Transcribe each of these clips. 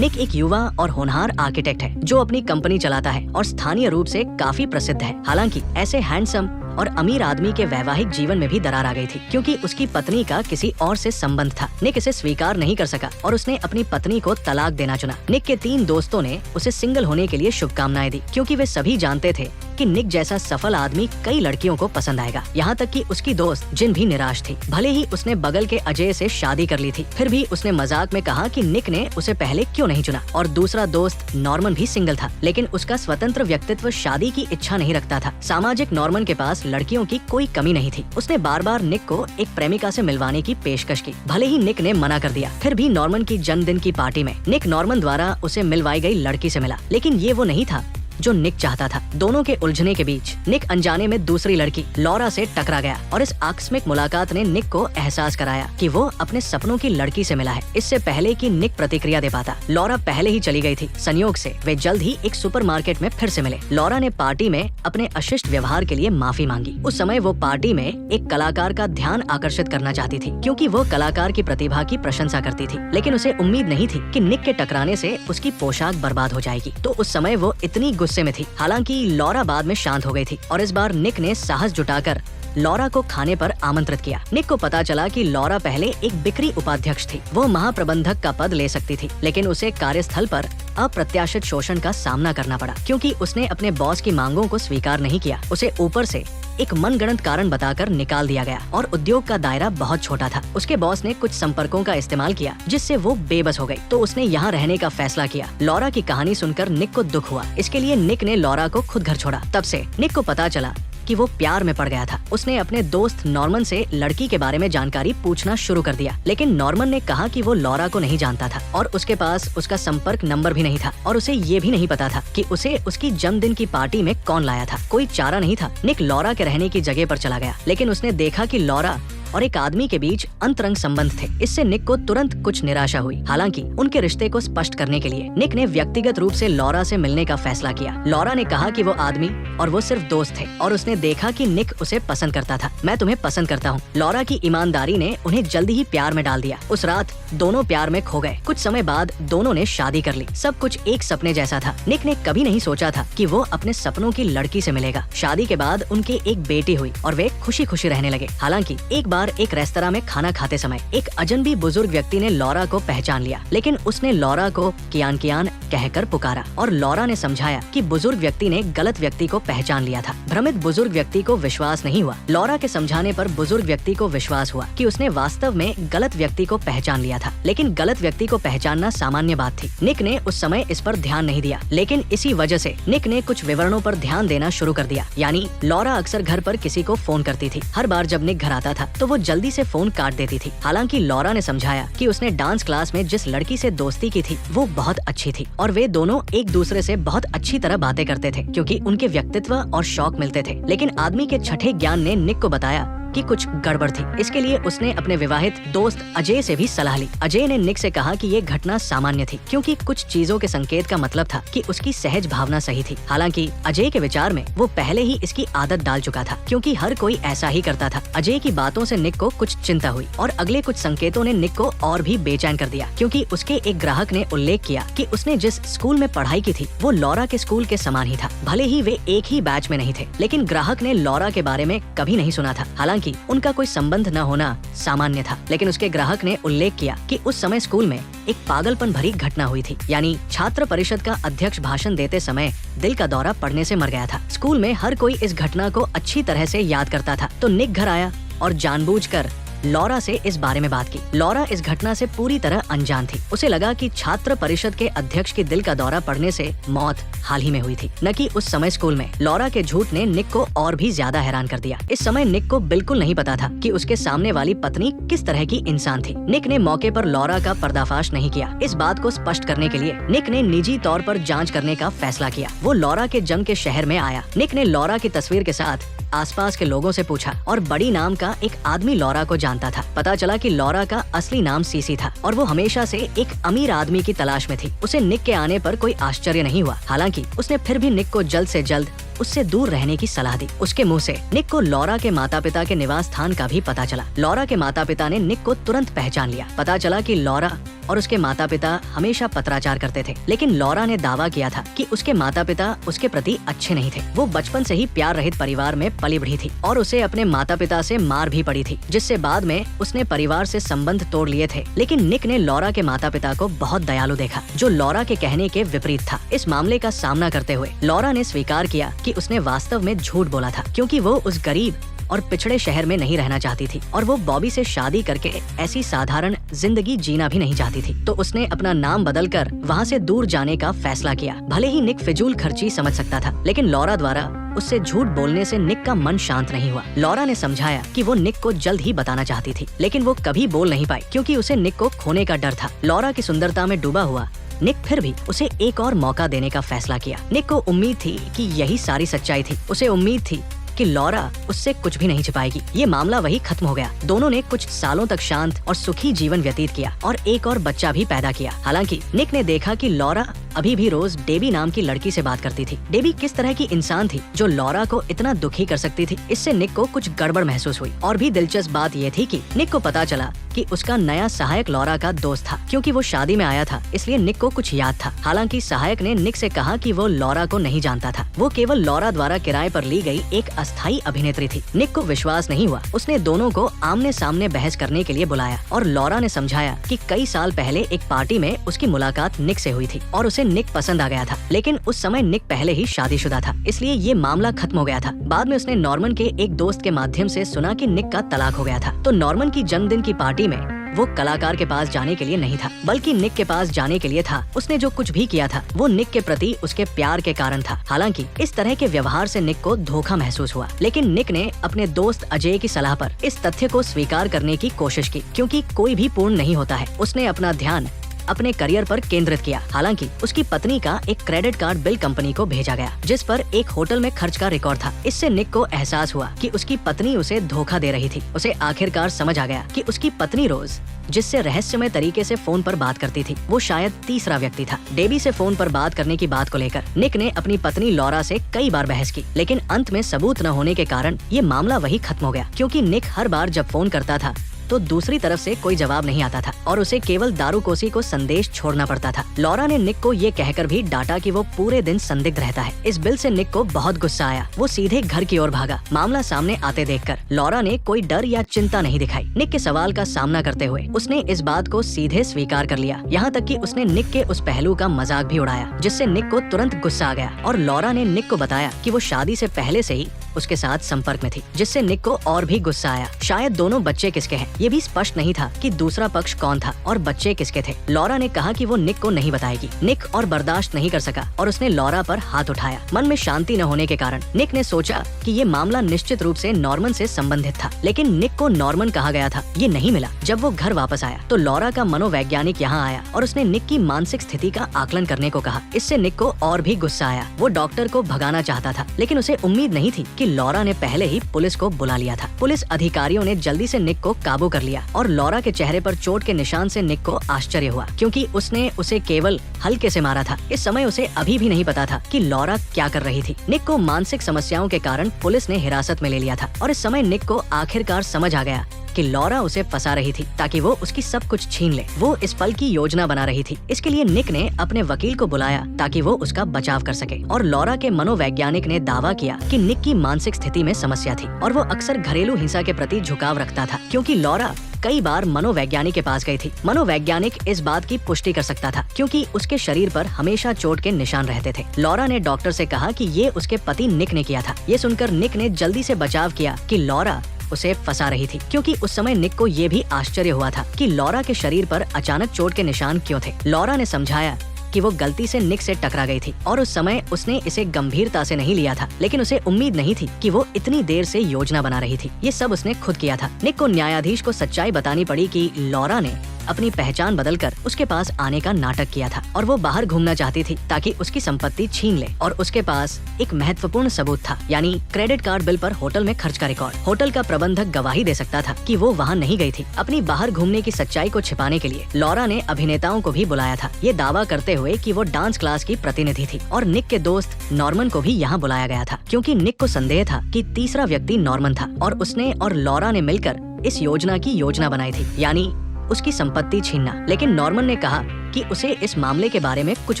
निक एक युवा और होनहार आर्किटेक्ट है जो अपनी कंपनी चलाता है और स्थानीय रूप से काफी प्रसिद्ध है। हालांकि ऐसे हैंडसम और अमीर आदमी के वैवाहिक जीवन में भी दरार आ गई थी क्योंकि उसकी पत्नी का किसी और से संबंध था। निक इसे स्वीकार नहीं कर सका और उसने अपनी पत्नी को तलाक देना चुना। निक के 3 दोस्तों ने उसे सिंगल होने के लिए शुभकामनाएं दी क्योंकि वे सभी जानते थे कि निक जैसा सफल आदमी कई लड़कियों को पसंद आएगा। यहाँ तक कि उसकी दोस्त जिन भी निराश थी। भले ही उसने बगल के अजय से शादी कर ली थी, फिर भी उसने मजाक में कहा कि निक ने उसे पहले क्यों नहीं चुना। और दूसरा दोस्त नॉर्मन भी सिंगल था, लेकिन उसका स्वतंत्र व्यक्तित्व शादी की इच्छा नहीं रखता था। सामाजिक नॉर्मन के पास लड़कियों की कोई कमी नहीं थी। उसने बार बार निक को एक प्रेमिका से मिलवाने की पेशकश की। भले ही निक ने मना कर दिया, फिर भी नॉर्मन की जन्मदिन की पार्टी में निक नॉर्मन द्वारा उसे मिलवाई गई लड़की से मिला, लेकिन ये वो नहीं था जो निक चाहता था। दोनों के उलझने के बीच निक अनजाने में दूसरी लड़की लॉरा से टकरा गया और इस आकस्मिक मुलाकात ने निक को एहसास कराया कि वो अपने सपनों की लड़की से मिला है। इससे पहले कि निक प्रतिक्रिया दे पाता, लॉरा पहले ही चली गई थी। संयोग से वे जल्द ही एक सुपरमार्केट में फिर से मिले। लॉरा ने पार्टी में अपने अशिष्ट व्यवहार के लिए माफी मांगी। उस समय वो पार्टी में एक कलाकार का ध्यान आकर्षित करना चाहती थी क्योंकि वो कलाकार की प्रतिभा की प्रशंसा करती थी, लेकिन उसे उम्मीद नहीं थी कि निक के टकराने से उसकी पोशाक बर्बाद हो जाएगी। तो उस समय वो इतनी गुस्से में थी। हालांकि लॉरा बाद में शांत हो गई थी और इस बार निक ने साहस जुटाकर लॉरा को खाने पर आमंत्रित किया। निक को पता चला कि लॉरा पहले एक बिक्री उपाध्यक्ष थी। वो महाप्रबंधक का पद ले सकती थी, लेकिन उसे कार्यस्थल पर अप्रत्याशित शोषण का सामना करना पड़ा क्योंकि उसने अपने बॉस की मांगों को स्वीकार नहीं किया। उसे ऊपर से एक मनगढ़ंत कारण बताकर निकाल दिया गया और उद्योग का दायरा बहुत छोटा था। उसके बॉस ने कुछ संपर्कों का इस्तेमाल किया जिससे वो बेबस हो गई, तो उसने यहाँ रहने का फैसला किया। लॉरा की कहानी सुनकर निक को दुख हुआ। इसके लिए निक ने लॉरा को खुद घर छोड़ा। तब से निक को पता चला कि वो प्यार में पड़ गया था। उसने अपने दोस्त नॉर्मन से लड़की के बारे में जानकारी पूछना शुरू कर दिया, लेकिन नॉर्मन ने कहा कि वो लॉरा को नहीं जानता था और उसके पास उसका संपर्क नंबर भी नहीं था और उसे ये भी नहीं पता था कि उसे उसकी जन्मदिन की पार्टी में कौन लाया था। कोई चारा नहीं था। निक लॉरा के रहने की जगह पर चला गया, लेकिन उसने देखा कि लॉरा और एक आदमी के बीच अंतरंग संबंध थे। इससे निक को तुरंत कुछ निराशा हुई। हालांकि उनके रिश्ते को स्पष्ट करने के लिए निक ने व्यक्तिगत रूप से लॉरा से मिलने का फैसला किया। लॉरा ने कहा कि वो आदमी और वो सिर्फ दोस्त थे और उसने देखा कि निक उसे पसंद करता था। मैं तुम्हें पसंद करता हूँ। लॉरा की ईमानदारी ने उन्हें जल्दी ही प्यार में डाल दिया। उस रात दोनों प्यार में खो गए। कुछ समय बाद दोनों ने शादी कर ली। सब कुछ एक सपने जैसा था। निक ने कभी नहीं सोचा था कि वो अपने सपनों की लड़की से मिलेगा। शादी के बाद उनके एक बेटी हुई और वे खुशी खुशी रहने लगे। हालांकि एक बार एक रेस्तरां में खाना खाते समय एक अजनबी बुजुर्ग व्यक्ति ने लॉरा को पहचान लिया, लेकिन उसने लॉरा को कियान कियान कहकर पुकारा और लॉरा ने समझाया कि बुजुर्ग व्यक्ति ने गलत व्यक्ति को पहचान लिया था। भ्रमित बुजुर्ग व्यक्ति को विश्वास नहीं हुआ। लॉरा के समझाने पर बुजुर्ग व्यक्ति को विश्वास हुआ कि उसने वास्तव में गलत व्यक्ति को पहचान लिया था, लेकिन गलत व्यक्ति को पहचानना सामान्य बात थी। निक ने उस समय इस पर ध्यान नहीं दिया, लेकिन इसी वजह से निक ने कुछ विवरणों पर ध्यान देना शुरू कर दिया। यानी लॉरा अक्सर घर पर किसी को फोन करती थी। हर बार जब निक घर आता था तो वो जल्दी से फोन काट देती थी। हालांकि लॉरा ने समझाया कि उसने डांस क्लास में जिस लड़की से दोस्ती की थी वो बहुत अच्छी थी और वे दोनों एक दूसरे से बहुत अच्छी तरह बातें करते थे क्योंकि उनके व्यक्तित्व और शौक मिलते थे। लेकिन आदमी के छठे ज्ञान ने निक को बताया कि कुछ गड़बड़ थी। इसके लिए उसने अपने विवाहित दोस्त अजय से भी सलाह ली। अजय ने निक से कहा कि ये घटना सामान्य थी क्योंकि कुछ चीजों के संकेत का मतलब था कि उसकी सहज भावना सही थी। हालांकि अजय के विचार में वो पहले ही इसकी आदत डाल चुका था क्योंकि हर कोई ऐसा ही करता था। अजय की बातों से निक को कुछ चिंता हुई और अगले कुछ संकेतों ने निक को और भी बेचैन कर दिया क्योंकि उसके एक ग्राहक ने उल्लेख किया कि उसने जिस स्कूल में पढ़ाई की थी वो लॉरा के स्कूल के समान ही था। भले ही वे एक ही बैच में नहीं थे, लेकिन ग्राहक ने लॉरा के बारे में कभी नहीं सुना था। हालांकि उनका कोई संबंध न होना सामान्य था, लेकिन उसके ग्राहक ने उल्लेख किया कि उस समय स्कूल में एक पागलपन भरी घटना हुई थी। यानी छात्र परिषद का अध्यक्ष भाषण देते समय दिल का दौरा पड़ने से मर गया था। स्कूल में हर कोई इस घटना को अच्छी तरह से याद करता था। तो निक घर आया और जानबूझकर लॉरा से इस बारे में बात की। लॉरा इस घटना से पूरी तरह अनजान थी। उसे लगा कि छात्र परिषद के अध्यक्ष की दिल का दौरा पड़ने से मौत हाल ही में हुई थी, न कि उस समय स्कूल में। लॉरा के झूठ ने निक को और भी ज्यादा हैरान कर दिया। इस समय निक को बिल्कुल नहीं पता था कि उसके सामने वाली पत्नी किस तरह की इंसान थी। निक ने मौके पर लॉरा का पर्दाफाश नहीं किया। इस बात को स्पष्ट करने के लिए निक ने निजी तौर पर जांच करने का फैसला किया। वो लॉरा के जन्म के शहर में आया। निक ने लॉरा की तस्वीर के साथ आसपास के लोगों से पूछा और बड़ी नाम का एक आदमी लॉरा को जानता था। पता चला कि लॉरा का असली नाम सीसी था और वो हमेशा से एक अमीर आदमी की तलाश में थी। उसे निक के आने पर कोई आश्चर्य नहीं हुआ। हालांकि उसने फिर भी निक को जल्द से जल्द उससे दूर रहने की सलाह दी। उसके मुंह से निक को लॉरा के माता पिता के निवास स्थान का भी पता चला। लॉरा के माता पिता ने निक को तुरंत पहचान लिया। पता चला कि लॉरा और उसके माता पिता हमेशा पत्राचार करते थे, लेकिन लॉरा ने दावा किया था कि उसके माता पिता उसके प्रति अच्छे नहीं थे। वो बचपन से ही प्यार रहित परिवार में पली बढ़ी थी और उसे अपने माता पिता से मार भी पड़ी थी, जिससे बाद में उसने परिवार से संबंध तोड़ लिए थे। लेकिन निक ने लॉरा के माता पिता को बहुत दयालु देखा, जो लॉरा के कहने के विपरीत था। इस मामले का सामना करते हुए लॉरा ने स्वीकार किया कि उसने वास्तव में झूठ बोला था, क्योंकि वो उस गरीब और पिछड़े शहर में नहीं रहना चाहती थी और वो बॉबी से शादी करके ऐसी साधारण जिंदगी जीना भी नहीं चाहती थी। तो उसने अपना नाम बदलकर वहाँ से दूर जाने का फैसला किया। भले ही निक फिजूल खर्ची समझ सकता था, लेकिन लॉरा द्वारा उससे झूठ बोलने से निक का मन शांत नहीं हुआ। लॉरा ने समझाया कि वो निक को जल्द ही बताना चाहती थी, लेकिन वो कभी बोल नहीं पाई क्योंकि उसे निक को खोने का डर था। लॉरा की सुंदरता में डूबा हुआ निक फिर भी उसे एक और मौका देने का फैसला किया। निक को उम्मीद थी कि यही सारी सच्चाई थी। उसे उम्मीद थी कि लॉरा उससे कुछ भी नहीं छिपाएगी। ये मामला वही खत्म हो गया। दोनों ने कुछ सालों तक शांत और सुखी जीवन व्यतीत किया और एक और बच्चा भी पैदा किया। हालांकि निक ने देखा कि लॉरा अभी भी रोज डेबी नाम की लड़की से बात करती थी। डेबी किस तरह की इंसान थी जो लॉरा को इतना दुखी कर सकती थी? इससे निक को कुछ गड़बड़ महसूस हुई। और भी दिलचस्प बात ये थी कि निक को पता चला कि उसका नया सहायक लॉरा का दोस्त था। क्योंकि वो शादी में आया था, इसलिए निक को कुछ याद था। हालांकि सहायक ने निक से कहा कि वो लॉरा को नहीं जानता था। वो केवल लॉरा द्वारा किराए पर ली गई एक अस्थायी अभिनेत्री थी। निक को विश्वास नहीं हुआ। उसने दोनों को आमने सामने बहस करने के लिए बुलाया और लॉरा ने समझाया कि कई साल पहले एक पार्टी में उसकी मुलाकात निक से हुई थी और उसे निक पसंद आ गया था। लेकिन उस समय निक पहले ही शादीशुदा था, इसलिए ये मामला खत्म हो गया था। बाद में उसने नॉर्मन के एक दोस्त के माध्यम से सुना कि निक का तलाक हो गया था। तो नॉर्मन की जन्मदिन की पार्टी में वो कलाकार के पास जाने के लिए नहीं था, बल्कि निक के पास जाने के लिए था। उसने जो कुछ भी किया था वो निक के प्रति उसके प्यार के कारण था। हालांकि इस तरह के व्यवहार से निक को धोखा महसूस हुआ, लेकिन निक ने अपने दोस्त अजय की सलाह पर इस तथ्य को स्वीकार करने की कोशिश की, क्योंकि कोई भी पूर्ण नहीं होता है। उसने अपना ध्यान अपने करियर पर केंद्रित किया। हालांकि उसकी पत्नी का एक क्रेडिट कार्ड बिल कंपनी को भेजा गया, जिस पर एक होटल में खर्च का रिकॉर्ड था। इससे निक को एहसास हुआ कि उसकी पत्नी उसे धोखा दे रही थी। उसे आखिरकार समझ आ गया कि उसकी पत्नी रोज जिससे रहस्यमय तरीके से फोन पर बात करती थी, वो शायद तीसरा व्यक्ति था। डेबी से फोन पर बात करने की बात को लेकर निक ने अपनी पत्नी लॉरा से कई बार बहस की, लेकिन अंत में सबूत न होने के कारण ये मामला वही खत्म हो गया। क्योंकि निक हर बार जब फोन करता था तो दूसरी तरफ से कोई जवाब नहीं आता था और उसे केवल दारूकोसी को संदेश छोड़ना पड़ता था। लॉरा ने निक को ये कहकर भी डांटा कि वो पूरे दिन संदिग्ध रहता है। इस बिल से निक को बहुत गुस्सा आया। वो सीधे घर की ओर भागा। मामला सामने आते देखकर लॉरा ने कोई डर या चिंता नहीं दिखाई। निक के सवाल का सामना करते हुए उसने इस बात को सीधे स्वीकार कर लिया। यहाँ तक कि उसने निक के उस पहलू का मजाक भी उड़ाया, जिससे निक को तुरंत गुस्सा आ गया। और लॉरा ने निक को बताया कि वो शादी से पहले से ही उसके साथ संपर्क में थी, जिससे निक को और भी गुस्सा आया। शायद दोनों बच्चे किसके हैं ये भी स्पष्ट नहीं था कि दूसरा पक्ष कौन था और बच्चे किसके थे। लॉरा ने कहा कि वो निक को नहीं बताएगी। निक और बर्दाश्त नहीं कर सका और उसने लॉरा पर हाथ उठाया। मन में शांति न होने के कारण निक ने सोचा कि ये मामला निश्चित रूप से नॉर्मन से संबंधित था, लेकिन निक को नॉर्मन कहा गया था, ये नहीं मिला। जब वो घर वापस आया तो लॉरा का मनोवैज्ञानिक यहाँ आया और उसने निक की मानसिक स्थिति का आकलन करने को कहा। इससे निक को और भी गुस्सा आया। वो डॉक्टर को भगाना चाहता था, लेकिन उसे उम्मीद नहीं थी कि लॉरा ने पहले ही पुलिस को बुला लिया था। पुलिस अधिकारियों ने जल्दी से निक को काबू कर लिया और लॉरा के चेहरे पर चोट के निशान से निक को आश्चर्य हुआ, क्योंकि उसने उसे केवल हल्के से मारा था। इस समय उसे अभी भी नहीं पता था कि लॉरा क्या कर रही थी। निक को मानसिक समस्याओं के कारण पुलिस ने हिरासत में ले लिया था और इस समय निक को आखिरकार समझ आ गया कि लॉरा उसे फंसा रही थी ताकि वो उसकी सब कुछ छीन ले। वो इस पल की योजना बना रही थी। इसके लिए निक ने अपने वकील को बुलाया ताकि वो उसका बचाव कर सके। और लॉरा के मनोवैज्ञानिक ने दावा किया कि निक की मानसिक स्थिति में समस्या थी और वो अक्सर घरेलू हिंसा के प्रति झुकाव रखता था, क्योंकि लॉरा कई बार मनोवैज्ञानिक के पास गई थी। मनोवैज्ञानिक इस बात की पुष्टि कर सकता था, क्योंकि उसके शरीर पर हमेशा चोट के निशान रहते थे। लॉरा ने डॉक्टर से कहा कि ये उसके पति निक ने किया था। ये सुनकर निक ने जल्दी से बचाव किया कि लॉरा उसे फंसा रही थी, क्योंकि उस समय निक को ये भी आश्चर्य हुआ था कि लॉरा के शरीर पर अचानक चोट के निशान क्यों थे। लॉरा ने समझाया कि वो गलती से निक से टकरा गई थी और उस समय उसने इसे गंभीरता से नहीं लिया था, लेकिन उसे उम्मीद नहीं थी कि वो इतनी देर से योजना बना रही थी। ये सब उसने खुद किया था। निक को न्यायाधीश को सच्चाई बतानी पड़ी कि लॉरा ने अपनी पहचान बदलकर उसके पास आने का नाटक किया था और वो बाहर घूमना चाहती थी ताकि उसकी संपत्ति छीन ले। और उसके पास एक महत्वपूर्ण सबूत था, यानी क्रेडिट कार्ड बिल पर होटल में खर्च का रिकॉर्ड। होटल का प्रबंधक गवाही दे सकता था कि वो वहाँ नहीं गई थी। अपनी बाहर घूमने की सच्चाई को छिपाने के लिए लॉरा ने अभिनेताओं को भी बुलाया था, ये दावा करते हुए कि वो डांस क्लास की प्रतिनिधि थी। और निक के दोस्त नॉर्मन को भी यहाँ बुलाया गया था, क्योंकि निक को संदेह था कि तीसरा व्यक्ति नॉर्मन था और उसने और लॉरा ने मिलकर इस योजना की योजना बनाई थी, यानी उसकी संपत्ति छीनना। लेकिन नॉर्मन ने कहा कि उसे इस मामले के बारे में कुछ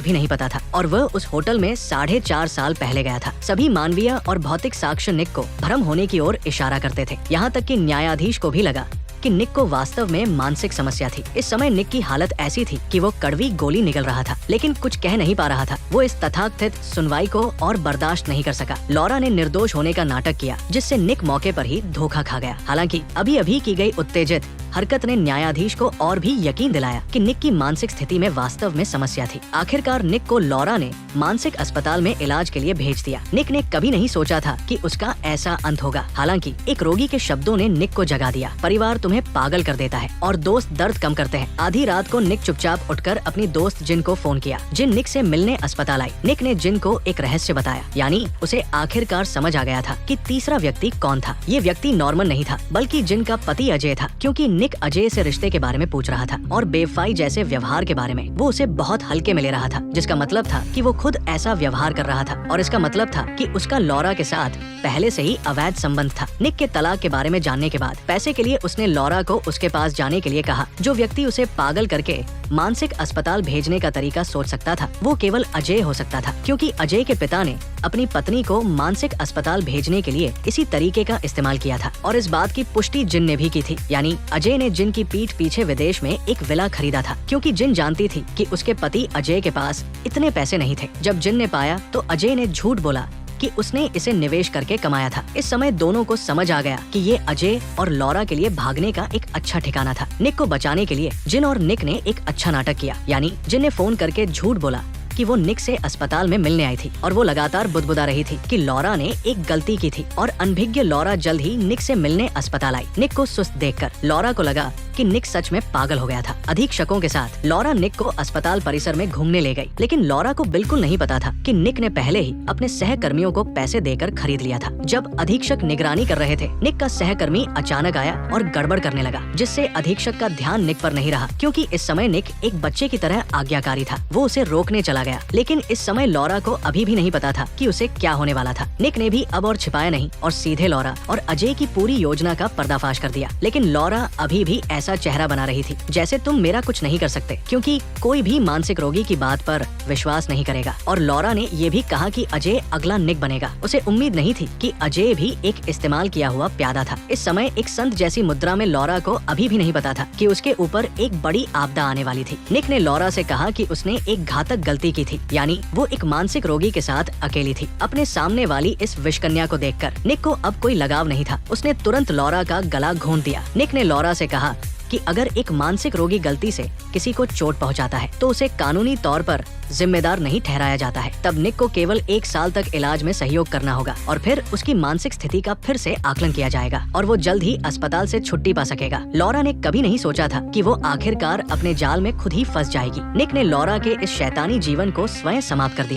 भी नहीं पता था और वह उस होटल में 4.5 साल पहले गया था। सभी मानवीय और भौतिक साक्ष्य निक को भ्रम होने की ओर इशारा करते थे। यहाँ तक कि न्यायाधीश को भी लगा कि निक को वास्तव में मानसिक समस्या थी। इस समय निक की हालत ऐसी थी कि वो कड़वी गोली निकल रहा था, लेकिन कुछ कह नहीं पा रहा था। वो इस तथाकथित सुनवाई को और बर्दाश्त नहीं कर सका। लॉरा ने निर्दोष होने का नाटक किया, जिससे निक मौके पर ही धोखा खा गया। हालांकि अभी की गई उत्तेजित हरकत ने न्यायाधीश को और भी यकीन दिलाया कि निक की मानसिक स्थिति में वास्तव में समस्या थी। आखिरकार निक को लॉरा ने मानसिक अस्पताल में इलाज के लिए भेज दिया। निक ने कभी नहीं सोचा था कि उसका ऐसा अंत होगा। हालांकि एक रोगी के शब्दों ने निक को जगा दिया। परिवार तुम्हें पागल कर देता है और दोस्त दर्द कम करते हैं। आधी रात को निक चुपचाप उठकर अपनी दोस्त जिन को फोन किया। जिन निक से मिलने अस्पताल आई। निक ने जिन को एक रहस्य बताया, यानी उसे आखिरकार समझ आ गया था कि तीसरा व्यक्ति कौन था। ये व्यक्ति नॉर्मन नहीं था, बल्कि जिन का पति अजय था। क्योंकि निक अजय से रिश्ते के बारे में पूछ रहा था और बेवफाई जैसे व्यवहार के बारे में। वो उसे बहुत हल्के में ले रहा था, जिसका मतलब था कि वो खुद ऐसा व्यवहार कर रहा था और इसका मतलब था कि उसका लॉरा के साथ पहले से ही अवैध संबंध था। निक के तलाक के बारे में जानने के बाद पैसे के लिए उसने लॉरा को उसके पास जाने के लिए कहा। जो व्यक्ति उसे पागल करके मानसिक अस्पताल भेजने का तरीका सोच सकता था, वो केवल अजय हो सकता था, क्योंकि अजय के पिता ने अपनी पत्नी को मानसिक अस्पताल भेजने के लिए इसी तरीके का इस्तेमाल किया था। और इस बात की पुष्टि जिन ने भी की थी, यानी अजय ने जिन की पीठ पीछे विदेश में एक विला खरीदा था, क्योंकि जिन जानती थी कि उसके पति अजय के पास इतने पैसे नहीं थे। जब जिन ने पाया तो अजय ने झूठ बोला कि उसने इसे निवेश करके कमाया था। इस समय दोनों को समझ आ गया कि ये अजय और लॉरा के लिए भागने का एक अच्छा ठिकाना था। निक को बचाने के लिए जिन और निक ने एक अच्छा नाटक किया, यानी जिन ने फोन करके झूठ बोला कि वो निक से अस्पताल में मिलने आई थी और वो लगातार बुदबुदा रही थी कि लॉरा ने एक गलती की थी। और अनभिज्ञ लॉरा जल्द ही निक से मिलने अस्पताल आई। निक को सुस्त देखकर लॉरा को लगा कि निक सच में पागल हो गया था। अधिक शकों के साथ लॉरा निक को अस्पताल परिसर में घूमने ले गई, लेकिन लॉरा को बिल्कुल नहीं पता था कि निक ने पहले ही अपने सहकर्मियों को पैसे देकर खरीद लिया था। जब अधीक्षक निगरानी कर रहे थे, निक का सहकर्मी अचानक आया और गड़बड़ करने लगा, जिससे अधीक्षक का ध्यान निक पर नहीं रहा, क्योंकि इस समय निक एक बच्चे की तरह आज्ञाकारी था। वो उसे रोकने चला गया, लेकिन इस समय लॉरा को अभी भी नहीं पता था कि उसे क्या होने वाला था। निक ने भी अब और छिपाया नहीं और सीधे लॉरा और अजय की पूरी योजना का पर्दाफाश कर दिया। लेकिन लॉरा अभी भी ऐसा चेहरा बना रही थी जैसे तुम मेरा कुछ नहीं कर सकते, क्योंकि कोई भी मानसिक रोगी की बात पर विश्वास नहीं करेगा। और लॉरा ने ये भी कहा कि अजय अगला निक बनेगा। उसे उम्मीद नहीं थी कि अजय भी एक इस्तेमाल किया हुआ प्यादा था। इस समय एक संत जैसी मुद्रा में लॉरा को अभी भी नहीं पता था कि उसके ऊपर एक बड़ी आपदा आने वाली थी। निक ने लॉरा से कहा कि उसने एक घातक गलती की थी, यानी वो एक मानसिक रोगी के साथ अकेली थी। अपने सामने वाली इस विषकन्या को देखकर निक को अब कोई लगाव नहीं था। उसने तुरंत लॉरा का गला घोंट दिया। निक ने लॉरा से कहा कि अगर एक मानसिक रोगी गलती से किसी को चोट पहुंचाता है तो उसे कानूनी तौर पर जिम्मेदार नहीं ठहराया जाता है। तब निक को केवल 1 साल तक इलाज में सहयोग करना होगा और फिर उसकी मानसिक स्थिति का फिर से आकलन किया जाएगा और वो जल्द ही अस्पताल से छुट्टी पा सकेगा। लॉरा ने कभी नहीं सोचा था कि वो आखिरकार अपने जाल में खुद ही फंस जाएगी। निक ने लॉरा के इस शैतानी जीवन को स्वयं समाप्त कर दिया।